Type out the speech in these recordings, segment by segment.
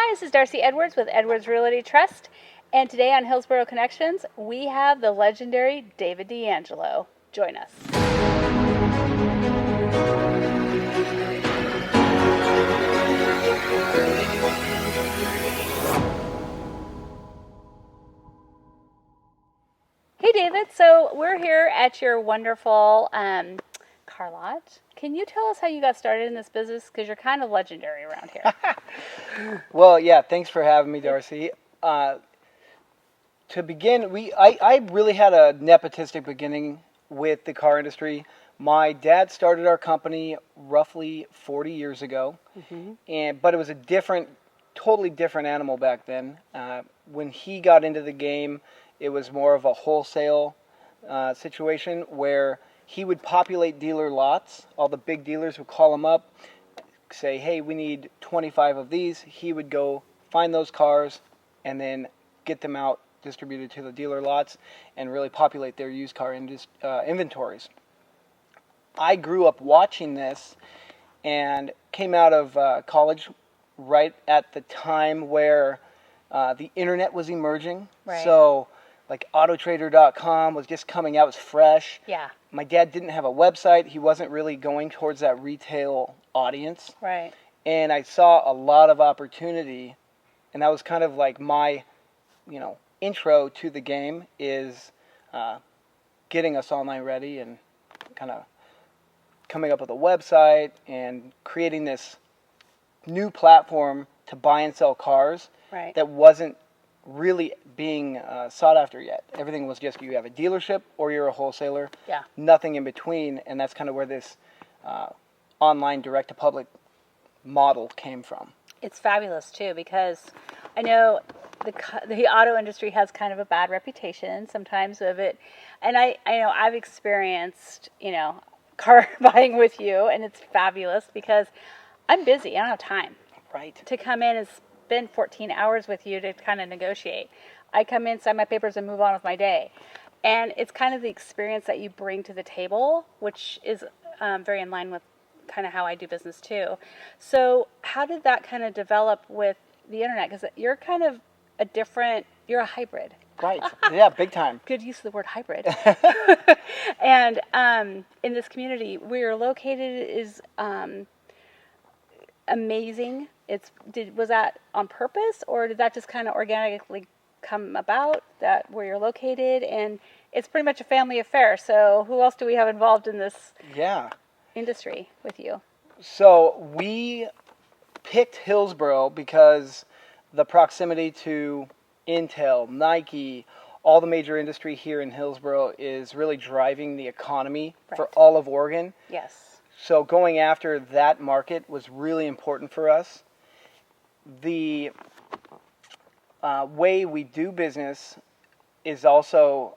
Hi, this is Darcy Edwards with Edwards Realty Trust, and today on Hillsborough Connections, we have the legendary David DAngelo. Join us. Hey, David. So we're here at your wonderful car lot. Can you tell us how you got started in this business? Because you're kind of legendary around here. Well, yeah, thanks for having me, Darcy. To begin, I really had a nepotistic beginning with the car industry. My dad started our company roughly 40 years ago, but it was a totally different animal back then. When he got into the game, it was more of a wholesale situation where he would populate dealer lots. All the big dealers would call him up, say, hey, we need 25 of these. He would go find those cars and then get them out, distributed to the dealer lots, and really populate their used car inventories. I grew up watching this and came out of college right at the time where the internet was emerging. Right. So like autotrader.com was just coming out, it was fresh. Yeah. My dad didn't have a website. He wasn't really going towards that retail audience. Right. And I saw a lot of opportunity, and that was kind of like my, intro to the game is getting us online ready and kind of coming up with a website and creating this new platform to buy and sell cars that wasn't really being sought after yet. Everything was just you have a dealership or you're a wholesaler. Yeah. Nothing in between, and that's kind of where this online direct-to-public model came from. It's fabulous too, because I know the auto industry has kind of a bad reputation sometimes of it, and I know I've experienced car buying with you, and it's fabulous because I'm busy. I don't have time to come in and spend 14 hours with you to kind of negotiate. I come in, sign my papers, and move on with my day. And it's kind of the experience that you bring to the table, which is very in line with kind of how I do business too. So how did that kind of develop with the internet? Because you're kind of you're a hybrid. Right. Yeah, big time. Good use of the word hybrid. And in this community where you're located is amazing. Was that on purpose, or did that just kind of organically come about, that where you're located? And it's pretty much a family affair. So who else do we have involved in this industry with you? So we picked Hillsborough because the proximity to Intel, Nike, all the major industry here in Hillsborough is really driving the economy for all of Oregon. Yes. So going after that market was really important for us. The way we do business is also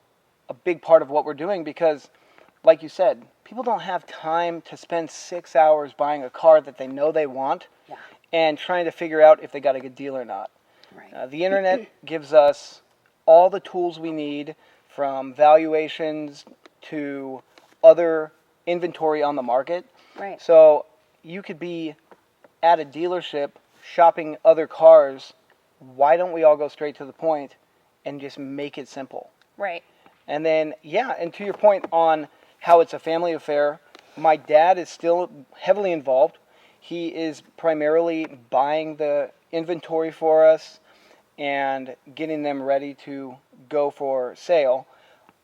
a big part of what we're doing because, like you said, people don't have time to spend 6 hours buying a car that they know they want and trying to figure out if they got a good deal or not. Right. The internet gives us all the tools we need, from valuations to other inventory on the market. Right. So you could be at a dealership shopping other cars. Why don't we all go straight to the point and just make it simple? Right. And then, and to your point on how it's a family affair, my dad is still heavily involved. He is primarily buying the inventory for us and getting them ready to go for sale.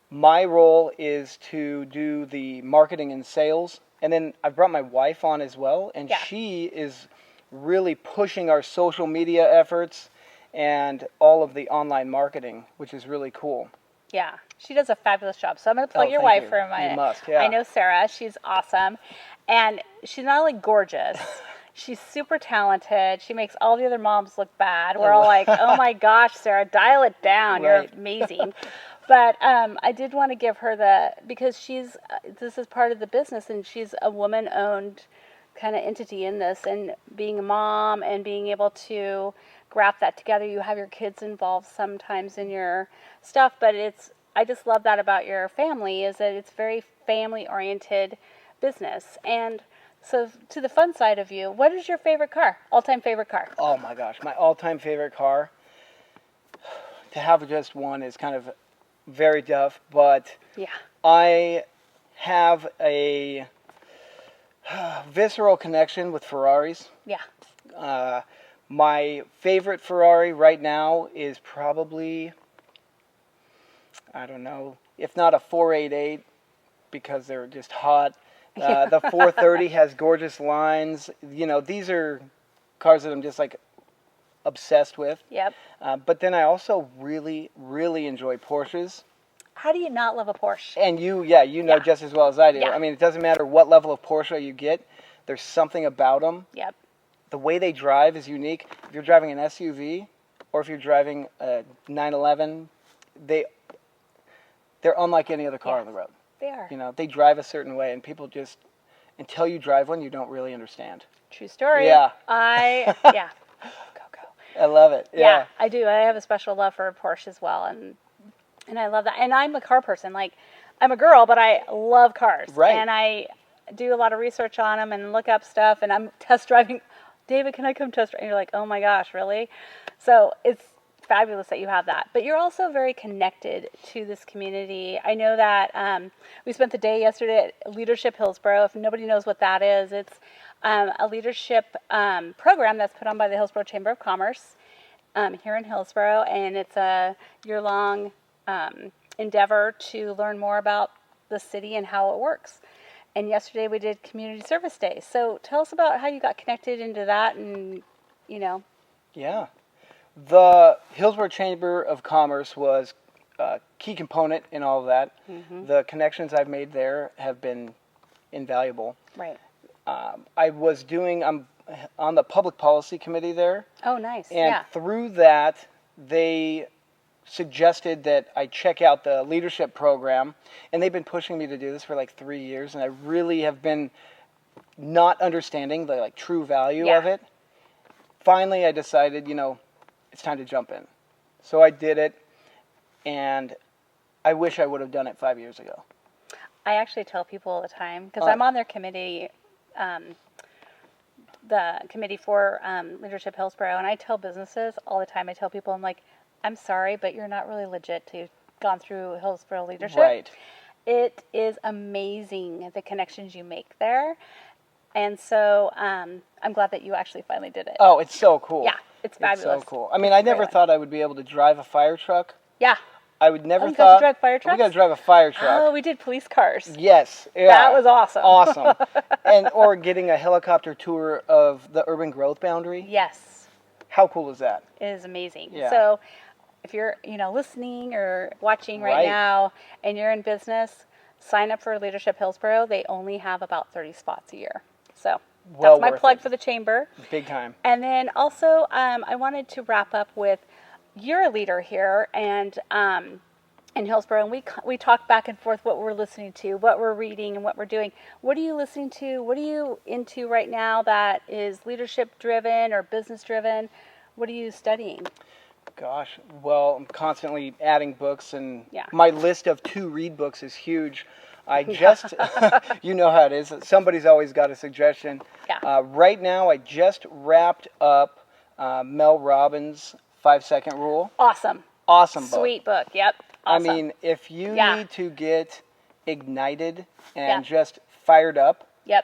My role is to do the marketing and sales. And then I've brought my wife on as well, and she is really pushing our social media efforts and all of the online marketing, which is really cool. Yeah, she does a fabulous job. So I'm going to plug your wife for a minute. You must, yeah. I know Sarah. She's awesome. And she's not only gorgeous, she's super talented. She makes all the other moms look bad. We're all like, oh my gosh, Sarah, dial it down. You're amazing. But I did want to give her because this is part of the business, and she's a woman-owned kind of entity in this, and being a mom and being able to wrap that together. You have your kids involved sometimes in your stuff, but I just love that about your family, is that it's very family-oriented business. And So to the fun side of you, what is your favorite car? All-time favorite car? Oh my gosh, my all-time favorite car. To have just one is kind of very tough, but Yeah. I have a visceral connection with Ferraris. Yeah. My favorite Ferrari right now is probably, I don't know, if not a 488 because they're just hot. The 430 has gorgeous lines. You know, these are cars that I'm just like obsessed with. Yep. But then I also really, really enjoy Porsches. How do you not love a Porsche? And you know just as well as I do. Yeah. I mean, it doesn't matter what level of Porsche you get. There's something about them. Yep. The way they drive is unique. If you're driving an SUV or if you're driving a 911, they're unlike any other car on the road. They are. You know, they drive a certain way, and people just, until you drive one, you don't really understand. True story. Yeah. Yeah. Go. I love it. Yeah. I do. I have a special love for Porsche as well, and I love that. And I'm a car person. Like, I'm a girl, but I love cars. Right. And I do a lot of research on them and look up stuff, and I'm test driving. David, can I come test drive? And you're like, oh my gosh, really? So it's fabulous that you have that. But you're also very connected to this community. I know that we spent the day yesterday at Leadership Hillsborough. If nobody knows what that is, it's a leadership program that's put on by the Hillsborough Chamber of Commerce here in Hillsborough. And it's a year-long endeavor to learn more about the city and how it works. And yesterday we did Community Service Day. So tell us about how you got connected into that and, you know. Yeah. The Hillsborough Chamber of Commerce was a key component in all of that. Mm-hmm. The connections I've made there have been invaluable. Right. I'm on the public policy committee there. Oh, nice. And through that, they suggested that I check out the leadership program. And they've been pushing me to do this for like 3 years. And I really have been not understanding the true value of it. Finally, I decided, it's time to jump in. So I did it, and I wish I would have done it 5 years ago. I actually tell people all the time, because I'm on their committee, the committee for Leadership Hillsborough, and I tell businesses all the time, I tell people, I'm like, I'm sorry, but you're not really legit to have gone through Hillsborough Leadership. Right. It is amazing, the connections you make there. And so I'm glad that you actually finally did it. Oh, it's so cool. Yeah, it's fabulous. It's so cool. I mean, I never thought I would be able to drive a fire truck. Yeah. I would never you thought. Got to drive fire trucks? We got to drive a fire truck. Oh, we did police cars. Yes. Yeah. That was awesome. Awesome. Or getting a helicopter tour of the urban growth boundary. Yes. How cool is that? It is amazing. Yeah. So if you're, listening or watching right now and you're in business, sign up for Leadership Hillsborough. They only have about 30 spots a year. So that's my plug for the chamber. Big time. And then also, I wanted to wrap up with, you're a leader here and in Hillsborough, and we talk back and forth what we're listening to, what we're reading, and what we're doing. What are you listening to? What are you into right now that is leadership driven or business driven? What are you studying? Gosh, well, I'm constantly adding books, and Yeah. my list of to-read books is huge. I just, you know how it is. Somebody's always got a suggestion. Yeah. Right now, I just wrapped up Mel Robbins' 5-Second Rule. Awesome. Awesome book. Sweet book. Yep. Awesome. I mean, if you Yeah. need to get ignited and Yeah. just fired up, Yep.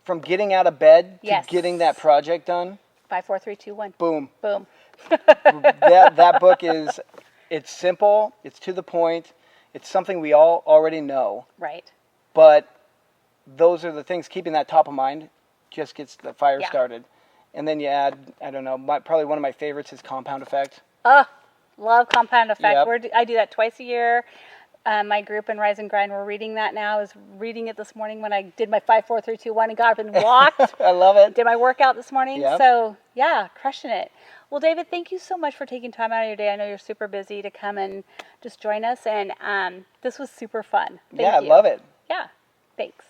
from getting out of bed Yes. to getting that project done, 5, 4, 3, 2, 1. boom. Boom. that book it's simple, it's to the point, it's something we all already know, Right. but those are the things, keeping that top of mind just gets the fire Yeah. started. And then you add, I don't know, probably one of my favorites is Compound Effect. Love Compound Effect. Yep. I do that twice a year. My group in Rise and Grind, we're reading that now. I was reading it this morning when I did my 5, 4, 3, 2, 1 and got up and walked. I love it. Did my workout this morning. Yep. So, yeah, crushing it. Well, David, thank you so much for taking time out of your day. I know you're super busy to come and just join us. And this was super fun. Thank you. I love it. Yeah, thanks.